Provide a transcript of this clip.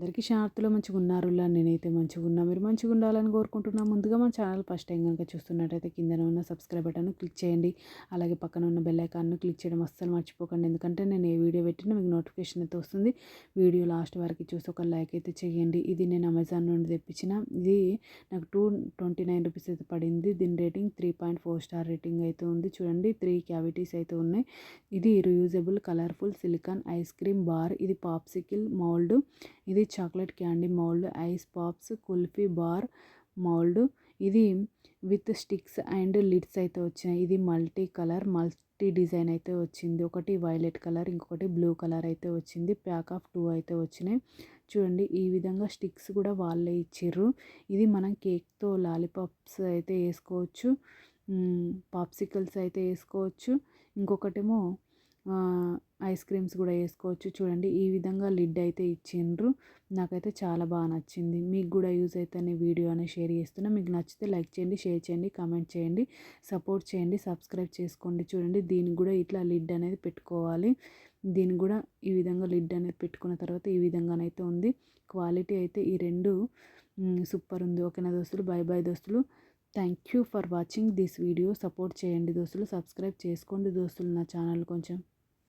అందరికీ శాంతిలో మంచిగున్నారులా నేనైతే మంచిగున్నా. మీరు మంచిగుండాలని కోరుకుంటున్నా. ముందుగా మన ఛానల్ ఫస్ట్ టైం గనుక చూస్తున్నట్టయితే కిందన ఉన్న సబ్స్క్రైబ్ బటన్‌ను క్లిక్ చేయండి. అలాగే పక్కన ఉన్న బెల్ ఐకాన్‌ను క్లిక్ చేయడం అస్సలు మర్చిపోకండి. ఎందుకంటే నేను ఏ వీడియో పెట్టినా మీకు నోటిఫికేషన్ అయితే వస్తుంది. వీడియో లాస్ట్ వరకు చూసి ఒక లైక్ అయితే చేయండి. ఇది నేను అమెజాన్ నుండి తెప్పించిన. ఇది నాకు $229 అయితే పడింది. దీని రేటింగ్ 3.4 స్టార్ రేటింగ్ అయితే ఉంది. చూడండి 3 క్యావిటీస్ అయితే ఉన్నాయి. ఇది reusable colourful silicon ice cream bar. ఇది పాప్సికిల్ మౌల్డ్. ఇది chocolate candy mould, ice pops, kulfi bar mould. ఇది విత్ స్టిక్స్ అండ్ లిడ్స్ అయితే వచ్చినాయి. ఇది మల్టీ కలర్ మల్టీ డిజైన్ అయితే వచ్చింది. ఒకటి వైలెట్ కలర్, ఇంకొకటి బ్లూ కలర్ అయితే వచ్చింది. ప్యాక్ ఆఫ్ 2 అయితే వచ్చినాయి. చూడండి ఈ విధంగా స్టిక్స్ కూడా వాళ్ళే ఇచ్చిర్రు. ఇది మనం కేక్తో లాలీపాప్స్ అయితే వేసుకోవచ్చు, పాప్సికల్స్ అయితే వేసుకోవచ్చు, ఇంకొకటేమో ఐస్ క్రీమ్స్ కూడా వేసుకోవచ్చు. చూడండి ఈ విధంగా లిడ్ అయితే ఇచ్చిండ్రు. నాకైతే చాలా బాగా నచ్చింది. మీకు కూడా యూజ్ అవుతుందని వీడియో అనేది షేర్ చేస్తున్నా. మీకు నచ్చితే లైక్ చేయండి, షేర్ చేయండి, కామెంట్ చేయండి, సపోర్ట్ చేయండి, సబ్స్క్రైబ్ చేసుకోండి. చూడండి దీనికి కూడా ఇట్లా లిడ్ అనేది పెట్టుకోవాలి. దీనికి కూడా ఈ విధంగా లిడ్ అనేది పెట్టుకున్న తర్వాత ఈ విధంగానైతే ఉంది. క్వాలిటీ అయితే ఈ రెండు సూపర్ ఉంది. ఓకేనా దోస్తులు, బై బై దోస్తులు. Thank you for watching this video. Support చేయండి దోస్తులు, సబ్స్క్రైబ్ చేసుకోండి దోస్తులు నా ఛానల్ కొంచెం.